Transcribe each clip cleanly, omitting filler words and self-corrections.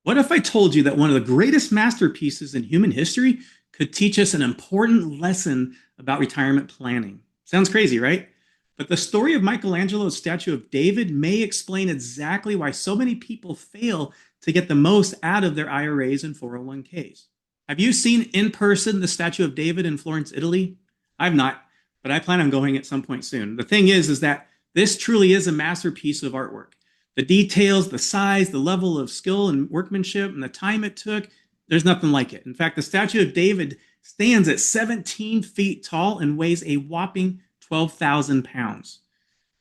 What if I told you that one of the greatest masterpieces in human history could teach us an important lesson about retirement planning? Sounds crazy, right? But the story of Michelangelo's statue of David may explain exactly why so many people fail to get the most out of their IRAs and 401ks. Have you seen in person the statue of David in Florence, Italy? I've not, but I plan on going at some point soon. The thing is that this truly is a masterpiece of artwork. The details, the size, the level of skill and workmanship, and the time it took, there's nothing like it. In fact, the statue of David stands at 17 feet tall and weighs a whopping 12,000 pounds.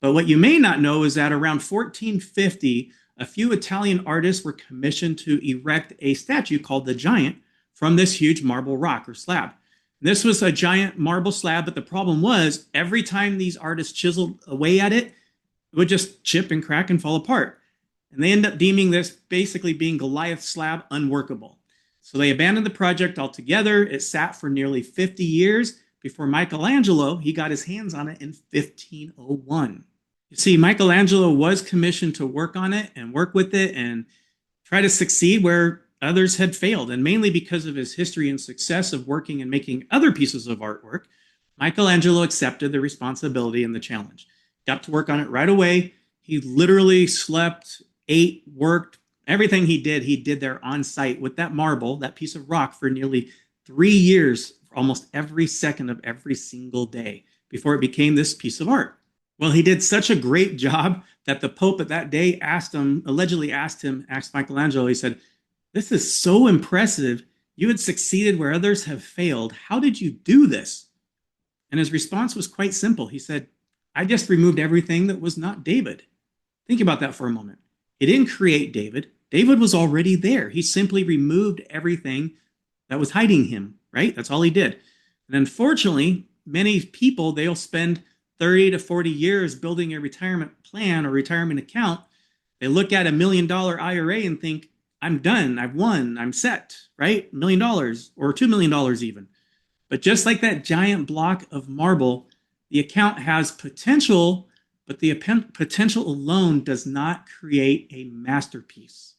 But what you may not know is that around 1450, a few Italian artists were commissioned to erect a statue called the Giant from this huge marble rock or slab. This was a giant marble slab, but the problem was every time these artists chiseled away at it, it would just chip and crack and fall apart. And they end up deeming this basically being Goliath's slab unworkable. So they abandoned the project altogether. It sat for nearly 50 years before Michelangelo, he got his hands on it in 1501. You see, Michelangelo was commissioned to work on it and work with it and try to succeed where others had failed. And mainly because of his history and success of working and making other pieces of artwork, Michelangelo accepted the responsibility and the challenge. Got to work on it right away. He literally slept, ate, worked. Everything he did there on site with that marble, that piece of rock, for nearly 3 years, for almost every second of every single day before it became this piece of art. Well, he did such a great job that the Pope at that day asked Michelangelo, he said, "This is so impressive. You had succeeded where others have failed. How did you do this?" And his response was quite simple. He said, "I just removed everything that was not David." Think about that for a moment. He didn't create David. David was already there. He simply removed everything that was hiding him, right? That's all he did. And unfortunately, many people, they'll spend 30 to 40 years building a retirement plan or retirement account. They look at $1 million IRA and think, I'm done, I've won, I'm set, right? $1 million or $2 million even. But just like that giant block of marble, the account has potential, but the potential alone does not create a masterpiece.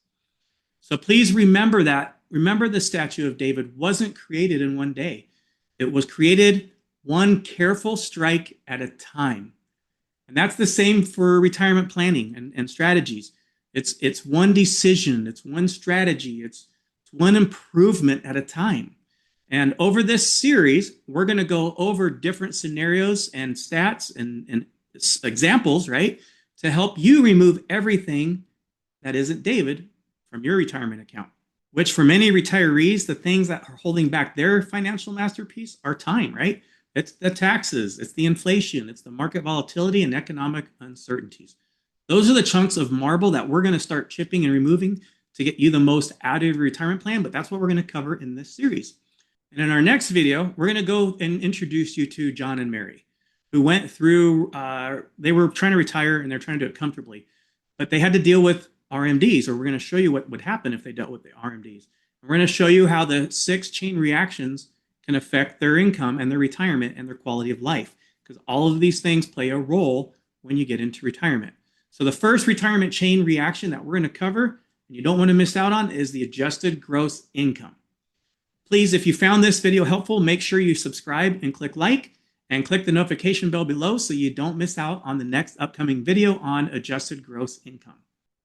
So please remember that. Remember, the statue of David wasn't created in one day. It was created one careful strike at a time. And that's the same for retirement planning and strategies. It's one decision, it's one strategy, it's one improvement at a time. And over this series, we're going to go over different scenarios and stats and examples, right, to help you remove everything that isn't David from your retirement account, which for many retirees, the things that are holding back their financial masterpiece are time, right? It's the taxes, it's the inflation, it's the market volatility and economic uncertainties. Those are the chunks of marble that we're going to start chipping and removing to get you the most out of your retirement plan, but that's what we're going to cover in this series. And in our next video, we're going to go and introduce you to John and Mary, who went through, they were trying to retire and they're trying to do it comfortably, but they had to deal with RMDs, or we're going to show you what would happen if they dealt with the RMDs. And we're going to show you how the 6 chain reactions can affect their income and their retirement and their quality of life, because all of these things play a role when you get into retirement. So the first retirement chain reaction that we're going to cover, and you don't want to miss out on, is the adjusted gross income. Please, if you found this video helpful, make sure you subscribe and click like, and click the notification bell below so you don't miss out on the next upcoming video on adjusted gross income.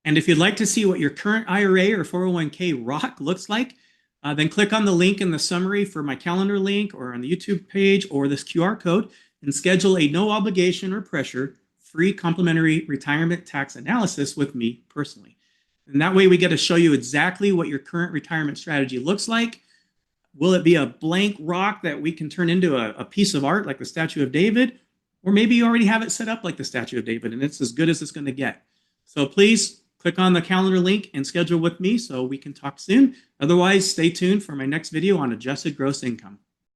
And if you'd like to see what your current IRA or 401k Roth looks like, then click on the link in the summary for my calendar link or on the YouTube page or this QR code and schedule a no obligation or pressure free complimentary retirement tax analysis with me personally. And that way we get to show you exactly what your current retirement strategy looks like. Will it be a blank rock that we can turn into a piece of art like the statue of David? Or maybe you already have it set up like the statue of David and it's as good as it's going to get. So please click on the calendar link and schedule with me so we can talk soon. Otherwise, stay tuned for my next video on adjusted gross income.